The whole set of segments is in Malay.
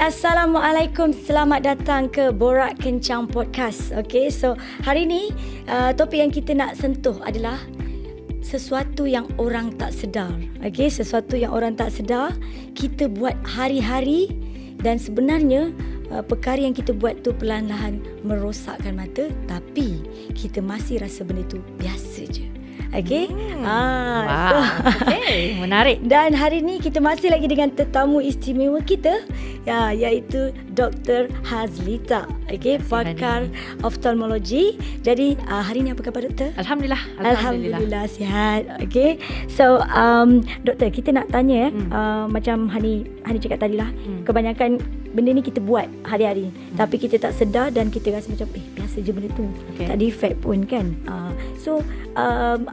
Assalamualaikum. Selamat datang ke Borak Kencang Podcast. Okay, so hari ni topik yang kita nak sentuh adalah sesuatu yang orang tak sedar. Okay, sesuatu yang orang tak sedar kita buat hari-hari dan sebenarnya perkara yang kita buat tu perlahan-lahan merosakkan mata, tapi kita masih rasa benda tu biasa je. Okay. Wow. Okay, menarik. Dan hari ni kita masih lagi dengan tetamu istimewa kita, iaitu Dr. Hazlita. Okay, pakar oftalmologi. Jadi hari ni apa khabar doktor? Alhamdulillah. Sihat. Okay. So doktor, kita nak tanya macam Hani cakap tadi lah, kebanyakan benda ni kita buat hari-hari, tapi kita tak sedar dan kita rasa macam biasa je benda tu. Tak ada effect pun kan. So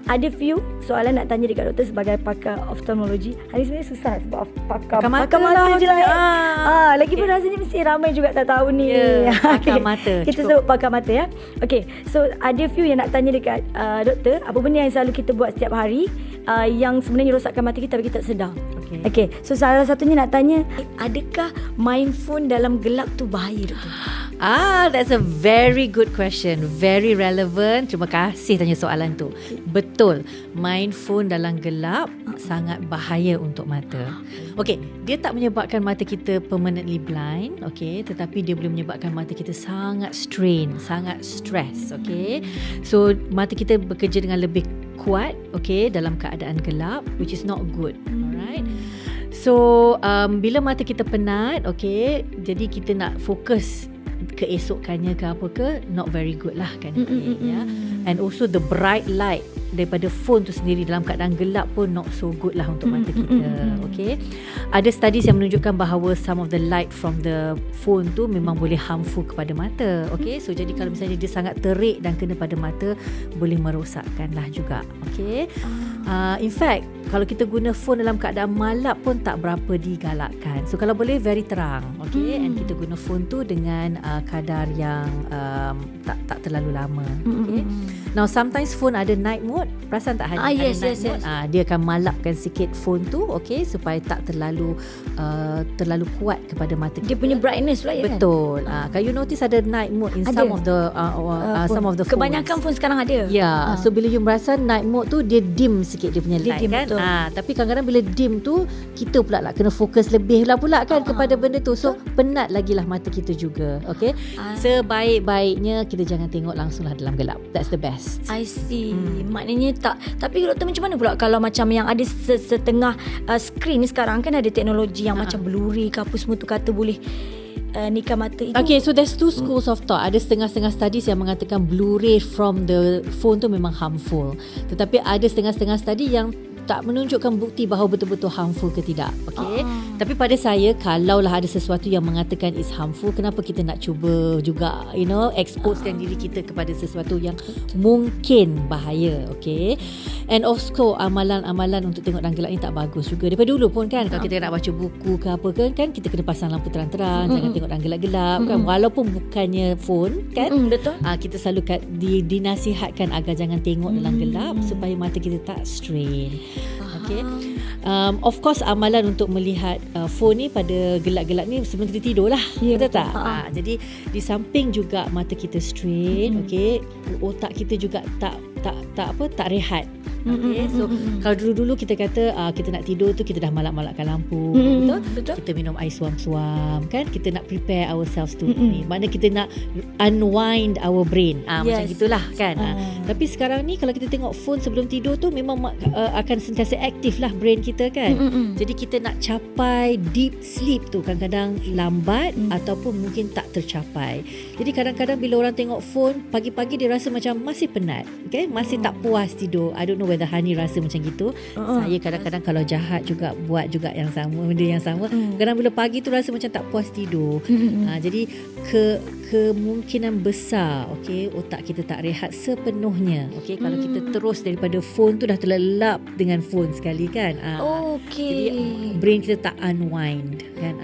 ada few soalan nak tanya dekat doktor sebagai pakar oftalmologi. Hari sebenarnya susah sebab pakar mata je lah. Lagi pun rasanya mesti ramai juga tak tahu ni. Pakar mata. Kita sebut pakar mata ya. Okay, so ada few yang nak tanya dekat doktor, apa benda yang selalu kita buat setiap hari yang sebenarnya rosakkan mata kita tapi kita tak sedar. Okay, so salah satunya nak tanya, adakah main phone dalam gelap tu bahaya doktor? That's a very good question. Very relevant. Terima kasih tanya soalan tu. Betul. Main phone dalam gelap sangat bahaya untuk mata. Okay, dia tak menyebabkan mata kita permanently blind, okay, tetapi dia boleh menyebabkan mata kita sangat strain, sangat stress, okay. So mata kita bekerja dengan lebih kuat, okay, dalam keadaan gelap, which is not good. Alright. So bila mata kita penat, okay, jadi kita nak fokus keesokannya ke apa ke, not very good lah kan. Ya. And also the bright light daripada phone tu sendiri dalam keadaan gelap pun not so good lah untuk mata kita. Okay. Ada studies yang menunjukkan bahawa some of the light from the phone tu memang boleh harmful kepada mata. Okay. So jadi kalau misalnya dia sangat terik dan kena pada mata, boleh merosakkan lah juga. Okay. In fact, kalau kita guna phone dalam keadaan malap pun tak berapa digalakkan. So kalau boleh very terang, okay, and kita guna phone tu dengan kadar yang tak terlalu lama. Okay. Now sometimes phone ada night mode. Perasan tak Hani? Yes. Dia akan malapkan sikit phone tu, okay, supaya tak terlalu kuat kepada mata kita. Dia punya brightness lah ya. Betul. Kalau you notice ada night mode in some of the phones. Kebanyakan phone sekarang ada. So bila you merasa night mode tu dia dim sikit dia punya light kan. Tapi kadang-kadang bila dim tu kita pula kena fokus lebih lah pula kan kepada benda tu. So penat lagi lah mata kita juga. Okay. Sebaik-baiknya kita jangan tengok langsung lah dalam gelap. That's the best. I see. Maknanya tak. Tapi doktor, macam mana pula kalau macam yang ada setengah screen sekarang kan ada teknologi yang macam blurry ke apa semua tu, kata boleh nikah mata itu. Okay, so there's two schools of thought. Ada setengah-setengah studies yang mengatakan blue ray from the phone tu memang harmful. Tetapi ada setengah-setengah study yang tak menunjukkan bukti bahawa betul-betul harmful ke tidak. Okay. Tapi pada saya, kalaulah ada sesuatu yang mengatakan is harmful, kenapa kita nak cuba juga, exposekan diri kita kepada sesuatu yang mungkin bahaya. Okay. And also amalan-amalan untuk tengok dalam gelap ni tak bagus juga. Daripada dulu pun kan, kalau kita nak baca buku ke apa kan kita kena pasang lampu terang-terang, jangan tengok dalam gelap-gelap kan, walaupun bukannya phone kan. Betul. Kita selalu dinasihatkan agar jangan tengok dalam gelap supaya mata kita tak strain. Okay. Of course amalan untuk melihat phone ni pada gelap-gelap ni sebelum kita tidur lah. Betul tak? Jadi di samping juga mata kita strain, okay, otak kita juga tak rehat. Okay. So kalau dulu-dulu kita kata kita nak tidur tu kita dah malap-malapkan lampu, betul? Kita minum air suam-suam kan, kita nak prepare ourselves tu ni. Maknanya kita nak unwind our brain. Macam gitulah kan. Tapi sekarang ni kalau kita tengok phone sebelum tidur tu memang akan sentiasa aktif lah brain kita kan. Jadi kita nak capai deep sleep tu kadang-kadang lambat ataupun mungkin tak tercapai. Jadi kadang-kadang bila orang tengok phone pagi-pagi dia rasa macam masih penat, okay? Masih tak puas tidur. I don't know whether Hani rasa macam gitu. Saya kadang-kadang kalau jahat juga buat juga yang sama, benda yang sama. Kadang bila pagi tu rasa macam tak puas tidur. Jadi kemungkinan besar, okay, otak kita tak rehat sepenuhnya. Okay, kalau kita terus daripada phone tu dah terlelap dengan phone sekali kan. Jadi brain kita tak unwind kan.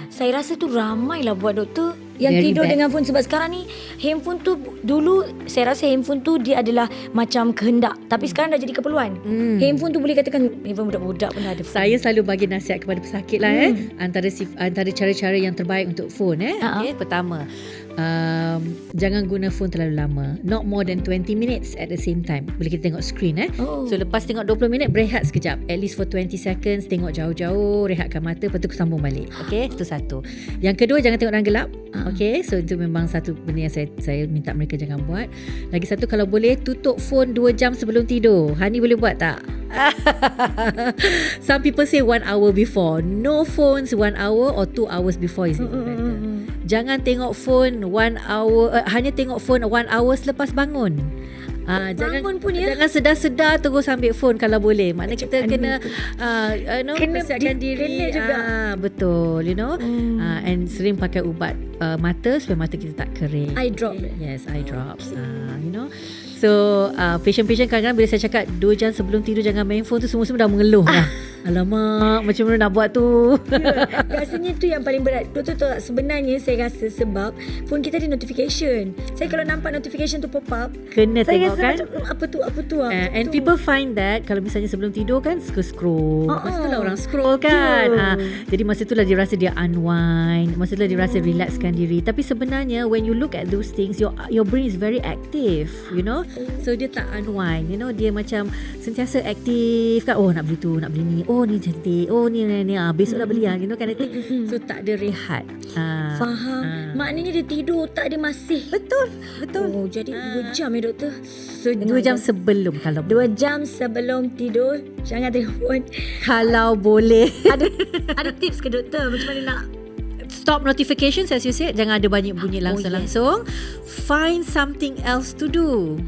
Saya rasa tu ramai lah buat doktor yang very tidur bad. dengan phone. Sebab sekarang ni handphone tu, dulu saya rasa handphone tu dia adalah macam kehendak, tapi sekarang dah jadi keperluan. Handphone tu boleh katakan handphone budak-budak pun dah ada phone. Saya selalu bagi nasihat kepada pesakit lah antara cara-cara yang terbaik untuk phone okay, pertama, jangan guna phone terlalu lama, not more than 20 minutes at the same time. Boleh kita tengok screen so lepas tengok 20 minit berehat sekejap, at least for 20 seconds, tengok jauh-jauh, rehatkan mata, lepas tu sambung balik. Okay, itu satu. Yang kedua, jangan tengok dalam gelap. Okay, so itu memang satu benda yang saya minta mereka jangan buat. Lagi satu, kalau boleh tutup phone 2 jam sebelum tidur. Hani boleh buat tak? Some people say 1 hour before. No phones 1 hour or 2 hours before is even better. Jangan tengok phone 1 hour, hanya tengok phone 1 hour selepas bangun. Bangun pun jangan sedar-sedar terus ambil phone kalau boleh. Maknanya kita kena persiapkan diri. Kena juga. Betul, and sering pakai ubat mata supaya mata kita tak kering. Eye drop. Yes, eye drops. So patient-patient kadang-kadang bila saya cakap 2 jam sebelum tidur jangan main phone tu, semua dah mengeluh lah. Alamak, macam mana nak buat tu? Rasanya tu yang paling berat. Doktor tahu tak, sebenarnya saya rasa sebab phone kita ada notification. Saya kalau nampak notification tu pop up, kena saya tengok rasa kan. macam apa tu. And people find that kalau misalnya sebelum tidur kan scroll. Masa tu lah orang scroll kan. Jadi masa tu lah dia rasa dia unwind. Masa tu lah dia rasa relaxkan diri. Tapi sebenarnya when you look at those things, your brain is very active, So dia tak unwind, dia macam sentiasa aktif kan. Oh, nak beli tu, nak beli ni. Oh, ni cantik. Oh, ni besok dah beli kind of thing. So tak ada rehat. Faham. Maknanya dia tidur tak ada masih. Betul. Oh, jadi 2 jam doktor. So 2 jam sebelum, kalau 2 jam sebelum tidur jangan tengok phone. Kalau boleh. Ada tips ke doktor macam mana nak stop notifications, as you said. Jangan ada banyak bunyi langsung-langsung. Find something else to do.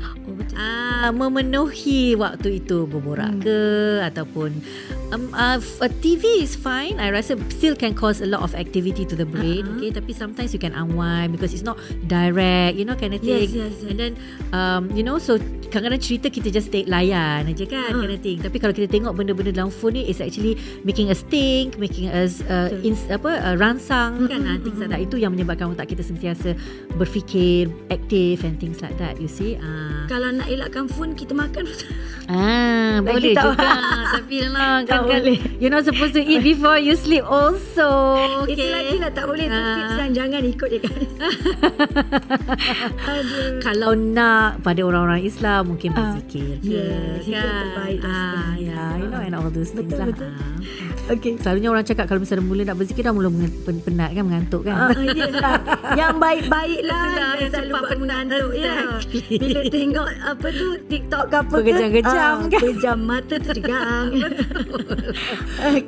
Memenuhi waktu itu, berborak ke ataupun TV is fine. I rasa still can cause a lot of activity to the brain. Okay, tapi sometimes you can unwind because it's not direct, kind of thing. Yes. And then so kadang-kadang cerita kita just take layan aja kan, kind of thing. Tapi kalau kita tengok benda-benda dalam phone ni, it's actually making us think, making us rangsang kan, things like that. Itu yang menyebabkan otak kita sentiasa berfikir, aktif and things like that, you see. Kalau nak elakkan phone, kita makan. Boleh juga. Tapi lah kan, you're not supposed to eat before you sleep also. Okay. Itu lagi lah, tak boleh. Tips yang jangan ikut je guys. Kalau nak pada orang-orang Islam mungkin berzikir ke, terbaik and all those things betul. Okay. Selalunya orang cakap kalau misalnya mula nak berzikir dah mula penat kan, mengantuk kan. Yang baik-baik lah yang selalu buat mengantuk bila tengok TikTok ke apa kejam-kejam kan, pejam mata tertegang.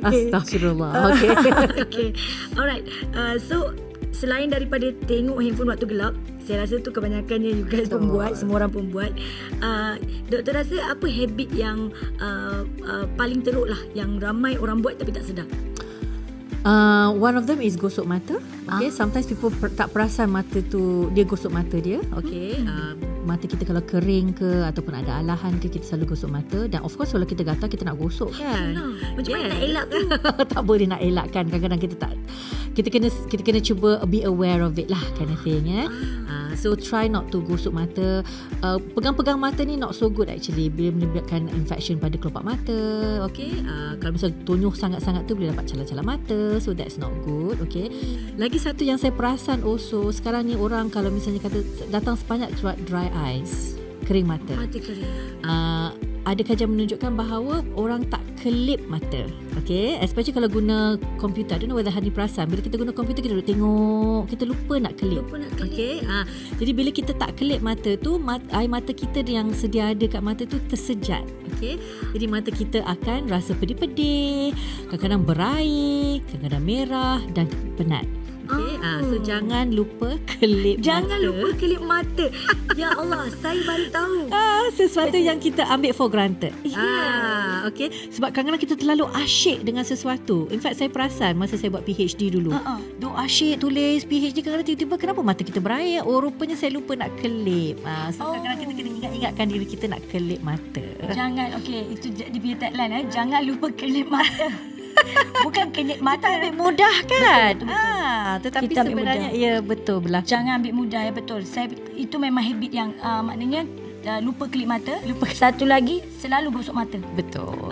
Astaghfirullah. Okay. Alright. So selain daripada tengok handphone waktu gelap, saya rasa tu kebanyakannya you guys pun buat, semua orang pun buat. Doktor rasa apa habit yang paling teruk lah, yang ramai orang buat tapi tak sedar? One of them is gosok mata. Okay, sometimes people tak perasan mata tu, dia gosok mata dia. Okay, mata kita kalau kering ke ataupun ada alahan ke, kita selalu gosok mata. Dan of course kalau kita gatal, kita nak gosok kan. Macam mana nak elak tu? Tak boleh nak elakkan. Kadang-kadang kita kena cuba be aware of it lah, kind of thing. So try not to gosok mata. Pegang-pegang mata ni not so good actually, bila menyebabkan infection pada kelopak mata. Okay, kalau misalnya tonyoh sangat-sangat tu boleh dapat cala-cala mata. So that's not good. Okay, lagi satu yang saya perasan also, sekarang ni orang kalau misalnya kata datang sebanyak dry eyes, kering mata. Mata kering. Ada kajian menunjukkan bahawa orang tak kelip mata. Okay, especially kalau guna komputer. I don't know whether Hani perasan, bila kita guna komputer kita duduk tengok, kita lupa nak kelip. Okay, jadi bila kita tak kelip mata tu, air mata kita yang sedia ada kat mata tu tersejat. Okay, jadi mata kita akan rasa pedih-pedih, kadang-kadang berair, kadang-kadang merah dan penat. Okay, so jangan lupa kelip mata. Ya Allah, saya baru tahu. Sesuatu yang kita ambil for granted. Okay, sebab kadang-kadang kita terlalu asyik dengan sesuatu. In fact, saya perasan masa saya buat PhD dulu, asyik tulis PhD, kadang-kadang tiba-tiba kenapa mata kita berair? Oh, rupanya saya lupa nak kelip. So kadang-kadang kita kena ingatkan diri kita nak kelip mata. Jangan, okay, itu dia punya tagline. Jangan lupa kelip mata. Bukan mata ambil mudah kan? Betul. Tetapi Kita ambil sebenarnya betul berlaku. Jangan ambil mudah, ya betul. Itu memang habit yang maknanya lupa kelip mata. Satu lagi, selalu gosok mata. Betul.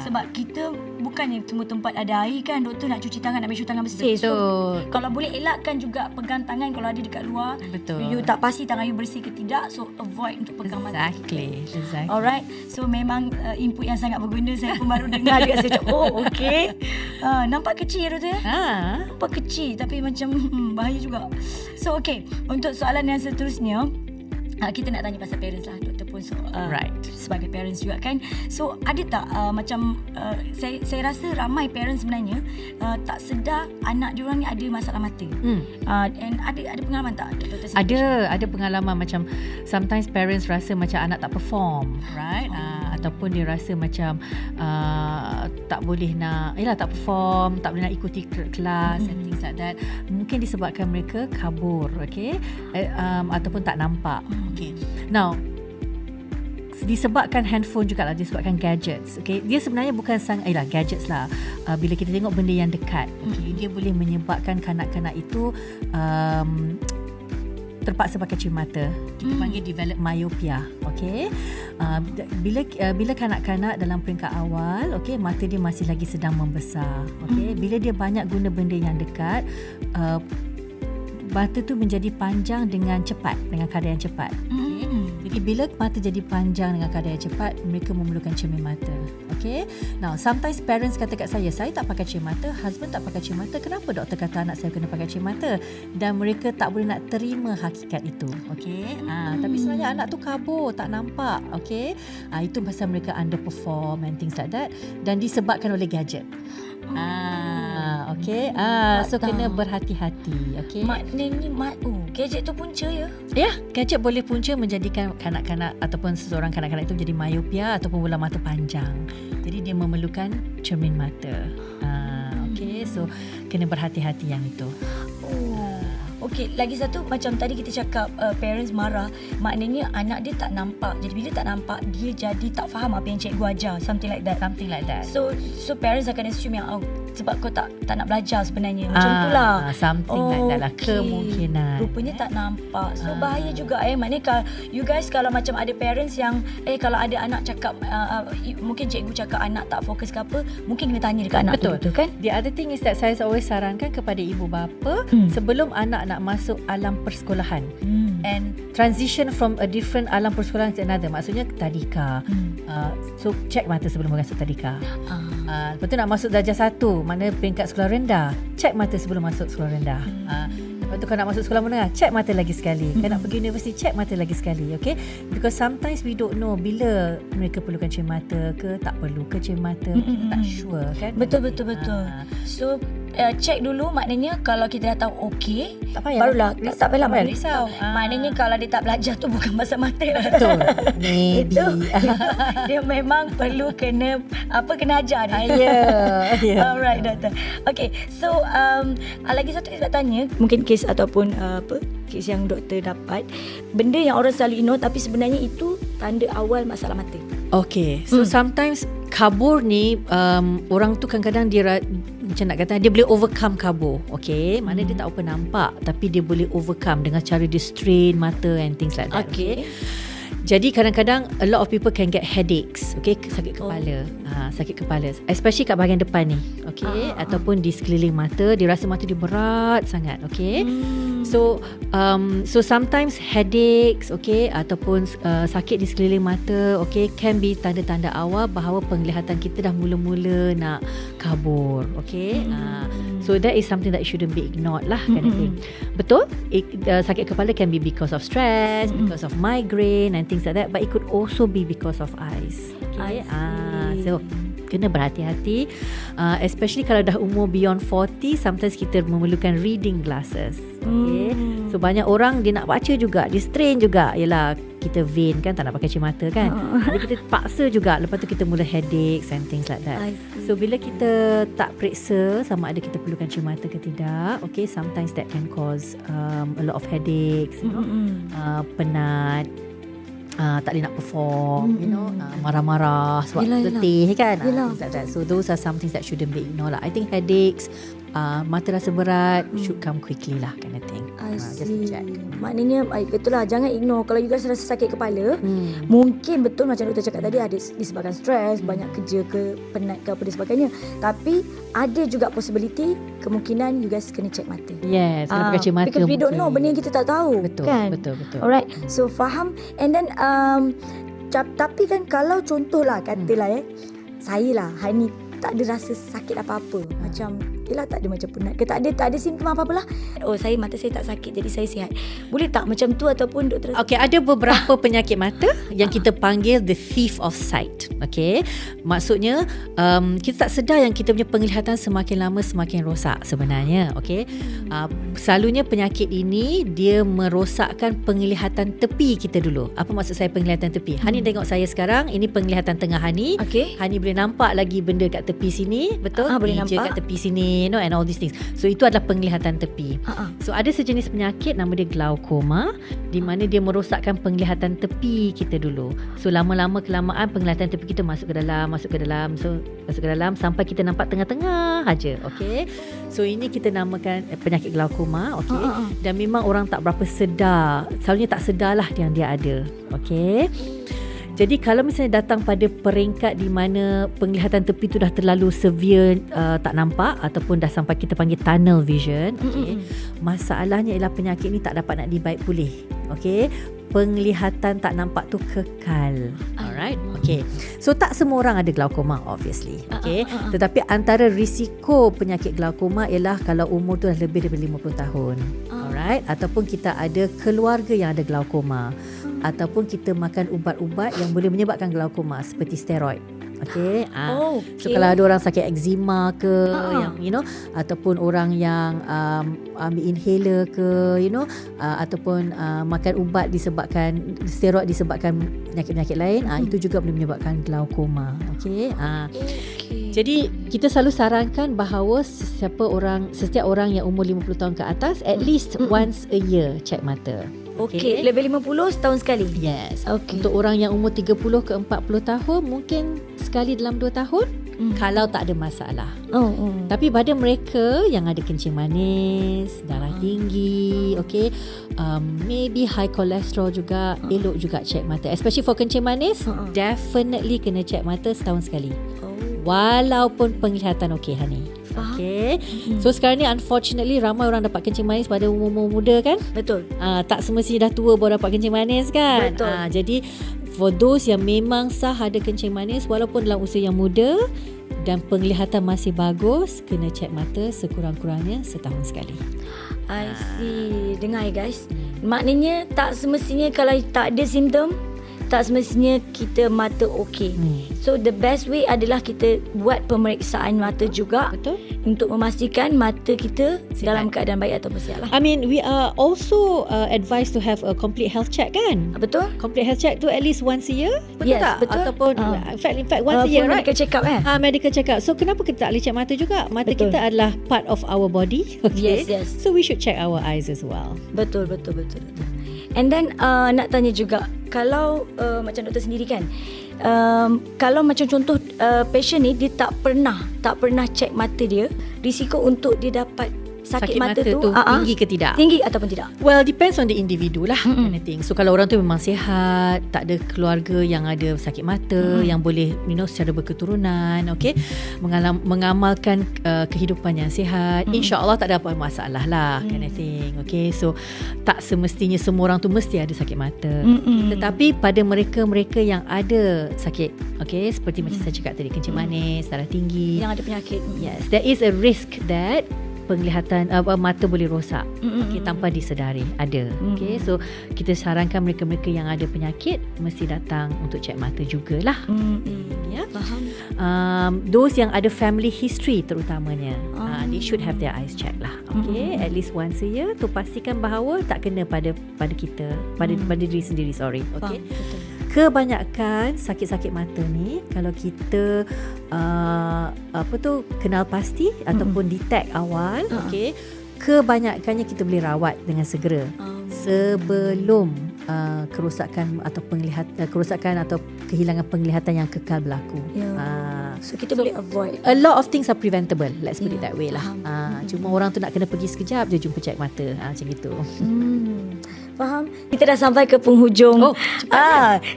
Sebab kita bukannya semua tempat ada air kan, doktor nak cuci tangan, nak make sure tangan bersih. Betul. So kalau boleh elakkan juga pegang tangan kalau ada dekat luar. Betul. You tak pasti tangan you bersih ke tidak, so avoid untuk pegang mata. Exactly. Alright. So memang input yang sangat berguna. Saya pun baru dengar juga. Saya cakap, oh okey. Nampak kecil doktor nampak kecil tapi macam bahaya juga. So okey, untuk soalan yang seterusnya, kita nak tanya pasal parents lah. Doktor pun right. sebagai parents juga kan. So ada tak macam saya rasa ramai parents sebenarnya tak sedar anak diorang ni ada masalah mata. And ada pengalaman tak doktor? Ada pengalaman macam sometimes parents rasa macam anak tak perform, right? Ataupun dia rasa macam tak boleh tak perform, tak boleh nak ikuti kelas and things like that. Mungkin disebabkan mereka kabur, okay? Ataupun tak nampak. Okay. Now, disebabkan handphone jugalah, disebabkan gadgets. Okay, dia sebenarnya bukan gadgets lah. Bila kita tengok benda yang dekat, okay, dia boleh menyebabkan kanak-kanak itu terpaksa pakai cermin mata. Kita panggil develop myopia. Okay, bila kanak-kanak dalam peringkat awal, okay, mata dia masih lagi sedang membesar. Okay, bila dia banyak guna benda yang dekat, mata tu menjadi panjang dengan cepat, dengan kadar yang cepat. Okay? Jadi bila mata jadi panjang dengan kadar yang cepat, mereka memerlukan cermin mata. Okay? Now, sometimes parents kata kat saya tak pakai cermin mata, husband tak pakai cermin mata, kenapa doktor kata anak saya kena pakai cermin mata? Dan mereka tak boleh nak terima hakikat itu. Okay? Tapi sebenarnya anak tu kabur, tak nampak. Okay? Itu pasal mereka underperform and things like that. Dan disebabkan oleh gadget. Okay. So kena berhati-hati. Okay. Maknanya gadget tu punca ya? Ya, gadget boleh punca menjadikan kanak-kanak ataupun seseorang kanak-kanak itu menjadi myopia ataupun bola mata panjang. Jadi dia memerlukan cermin mata. Okay, so kena berhati-hati yang itu. Okey, lagi satu macam tadi kita cakap parents marah, maknanya anak dia tak nampak. Jadi bila tak nampak, dia jadi tak faham apa yang cikgu ajar, something like that. So parents akan assume yang sebab kau tak nak belajar sebenarnya. Macam itulah. Something like that lah, kemungkinan. Rupanya tak nampak. So bahaya juga maknanya kalau you guys kalau macam ada parents yang kalau ada anak cakap mungkin cikgu cakap anak tak fokus ke apa, mungkin kena tanya dekat anak. Betul kan? The other thing is that saya always sarankan kepada ibu bapa sebelum anak nak masuk alam persekolahan and transition from a different alam persekolahan to another, maksudnya tadika. So check mata sebelum masuk tadika. Lepas tu nak masuk darjah 1, mana peringkat sekolah rendah, check mata sebelum masuk sekolah rendah. Lepas tu kalau nak masuk sekolah menengah, check mata lagi sekali. Kalau nak pergi universiti, check mata lagi sekali. Okay? Because sometimes we don't know bila mereka perlukan cermin mata ke, tak perlu ke cermin mata. Kita tak sure kan. Betul. So check dulu, maknanya kalau kita dah tahu okey, tak payah barulah tak payah risau. Maknanya kalau dia tak belajar tu bukan pasal mata. Betul. Maybe. Dia memang perlu kena ajar dia. Yeah. Alright, doktor. Okay, so lagi satu saya nak tanya, mungkin kes ataupun kes yang doktor dapat, benda yang orang selalu ignore tapi sebenarnya itu tanda awal masalah mata. Okay, so sometimes kabur ni orang tu kadang-kadang dia macam nak kata dia boleh overcome kabur. Okay, mana dia tak apa nampak tapi dia boleh overcome dengan cara dia strain mata and things like that. Okay. Jadi kadang-kadang a lot of people can get headaches, okay, sakit kepala. Sakit kepala especially kat bahagian depan ni, okay, ataupun di sekeliling mata, dia rasa mata dia berat sangat, okay. So sometimes headaches, okay, ataupun sakit di sekeliling mata, okay, can be tanda-tanda awal bahawa penglihatan kita dah mula-mula nak kabur, okay. So that is something that shouldn't be ignored lah, kind of thing. Betul, sakit kepala can be because of stress, because of migraine and things like that, but it could also be because of eyes. Okay. So kena berhati-hati, especially kalau dah umur beyond 40, sometimes kita memerlukan reading glasses. Okay. So banyak orang dia nak baca juga, dia strain juga. Yalah, kita vain kan, tak nak pakai cermin mata kan. Jadi kita paksa juga, lepas tu kita mula headaches and things like that. So bila kita tak periksa sama ada kita perlukan cermin mata ke tidak, okay, sometimes that can cause a lot of headaches, penat. tak boleh nak perform, marah-marah sebab letih kan. So those are some things that shouldn't be ignored lah. I think headaches, mata rasa berat should come quickly lah, kind of thing. Just to check. Maknanya betul lah, jangan ignore. Kalau you guys rasa sakit kepala, mungkin betul macam doktor cakap tadi, ada disebabkan stres, banyak kerja ke, penat ke apa dan sebagainya. Tapi ada juga possibility, kemungkinan you guys kena check mata. Yes, kena pakai cermin mata. Because we don't know, benda yang kita tak tahu. Betul, kan? betul. Alright, so faham. And then tapi kan kalau contohlah katalah saya lah Hani tak ada rasa sakit apa-apa, macam yelah tak ada macam penat ke, tak ada simptom apa-apalah. Oh, mata saya tak sakit, jadi saya sihat. Boleh tak macam tu? Ataupun doktor? Okay, ada beberapa penyakit mata yang kita panggil the thief of sight. Okay, maksudnya kita tak sedar yang kita punya penglihatan semakin lama semakin rosak sebenarnya. Okay, selalunya penyakit ini dia merosakkan penglihatan tepi kita dulu. Apa maksud saya penglihatan tepi? Hani tengok saya sekarang, ini penglihatan tengah Hani. Okay. Hani boleh nampak lagi benda kat tepi sini, betul? Boleh Meja nampak kat tepi sini, and all these things. So itu adalah penglihatan tepi. So ada sejenis penyakit nama dia glaukoma, di mana dia merosakkan penglihatan tepi kita dulu. So lama-lama kelamaan penglihatan tepi kita masuk ke dalam, sampai kita nampak tengah-tengah aja. Okay. So ini kita namakan penyakit glaukoma. Okay. Dan memang orang tak berapa sedar, selalunya tak sedarlah yang dia ada. Okay. Jadi kalau misalnya datang pada peringkat di mana penglihatan tepi tu dah terlalu severe, tak nampak ataupun dah sampai kita panggil tunnel vision, masalahnya ialah penyakit ni tak dapat nak dibaik pulih. Okay, penglihatan tak nampak tu kekal. Alright, okay. So tak semua orang ada glaukoma, obviously. Okay, tetapi antara risiko penyakit glaukoma ialah kalau umur tu dah lebih daripada 50 tahun. Alright, ataupun kita ada keluarga yang ada glaukoma, ataupun kita makan ubat-ubat yang boleh menyebabkan glaukoma seperti steroid. Okay. So kalau ada orang sakit eczema ke, yang ataupun orang yang ambil inhaler ke, ataupun makan ubat disebabkan steroid disebabkan penyakit-penyakit lain, itu juga boleh menyebabkan glaukoma. Okay. Jadi kita selalu sarankan bahawa setiap orang yang umur 50 tahun ke atas at least once a year check mata. Okay. Level 50 setahun sekali. Yes. Untuk orang yang umur 30 ke 40 tahun mungkin sekali dalam 2 tahun kalau tak ada masalah. Tapi pada mereka yang ada kencing manis, darah tinggi, maybe high cholesterol juga, elok juga check mata. Especially for kencing manis, definitely kena check mata setahun sekali. Walaupun penglihatan okey, Hani. Okay. So sekarang ni unfortunately ramai orang dapat kencing manis pada umur muda kan? Betul. Tak semestinya dah tua baru dapat kencing manis kan? Betul. Jadi for those yang memang sah ada kencing manis walaupun dalam usia yang muda dan penglihatan masih bagus, kena check mata sekurang-kurangnya setahun sekali. I see. Dengar guys. Maknanya tak semestinya kalau tak ada simptom, tak semestinya kita mata okey. So the best way adalah kita buat pemeriksaan mata juga. Betul. Untuk memastikan mata kita sihat, dalam keadaan baik ataupun sihat lah. I mean, we are also advised to have a complete health check kan? Betul. Complete health check tu at least once a year. Betul tak? Betul. Ataupun in fact once a year, right? Medical check up medical check up. So kenapa kita tak boleh check mata juga? Mata kita adalah part of our body. Okay? Yes. So we should check our eyes as well. Betul. And then nak tanya juga, kalau macam doktor sendiri kan, kalau macam contoh patient ni dia tak pernah check mata dia, risiko untuk dia dapat sakit mata tu tinggi ke tidak? Tinggi ataupun tidak? Well, depends on the individu lah. Anything. So kalau orang tu memang sihat, tak ada keluarga yang ada sakit mata, yang boleh secara berketurunan, mengamalkan kehidupan yang sihat, insya-Allah tak ada apa masalah lah, kind of thing. Okay, so tak semestinya semua orang tu mesti ada sakit mata. Tetapi pada mereka-mereka yang ada sakit, seperti macam saya cakap tadi, kencing manis, darah tinggi, yang ada penyakit, yes, there is a risk that penglihatan mata boleh rosak tanpa disedari ada. So kita sarankan mereka-mereka yang ada penyakit mesti datang untuk cek mata jugalah. Ya, faham. Those yang ada family history terutamanya, they should have their eyes checked lah. At least once a year, to pastikan bahawa tak kena pada kita, pada diri sendiri. Betul. Kebanyakan sakit-sakit mata ni kalau kita kenal pasti ataupun detect awal, kebanyakannya kita boleh rawat dengan segera sebelum kerosakan atau kerosakan atau kehilangan penglihatan yang kekal berlaku. So kita boleh avoid. A lot of things are preventable. Let's put it that way lah. Cuma orang tu nak kena pergi sekejap je jumpa cek mata. Macam gitu. Faham? Kita dah sampai ke penghujung.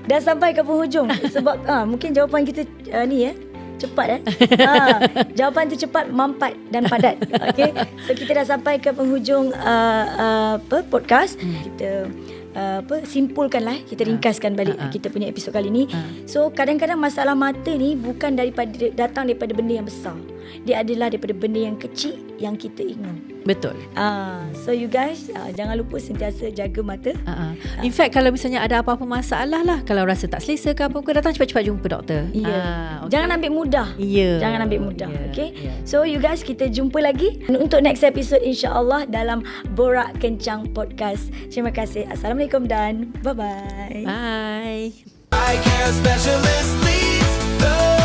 Dah sampai ke penghujung. Sebab mungkin jawapan kita cepat jawapan tu cepat, mampat dan padat. Okay, so kita dah sampai ke penghujung podcast. Kita simpulkanlah, kita ringkaskan balik kita punya episod kali ni. So kadang-kadang masalah mata ni bukan datang daripada benda yang besar. Dia adalah daripada benda yang kecil yang kita ignore. Betul. So you guys jangan lupa sentiasa jaga mata. In fact, kalau misalnya ada apa-apa masalah lah, kalau rasa tak selesa ke apa, datang cepat-cepat jumpa doktor. Okay. Jangan ambil mudah. Jangan ambil mudah. Okay. So you guys, kita jumpa lagi untuk next episode insya-Allah dalam Borak Kencang Podcast. Terima kasih. Assalamualaikum dan bye-bye. Bye. Eye Care Specialist leads the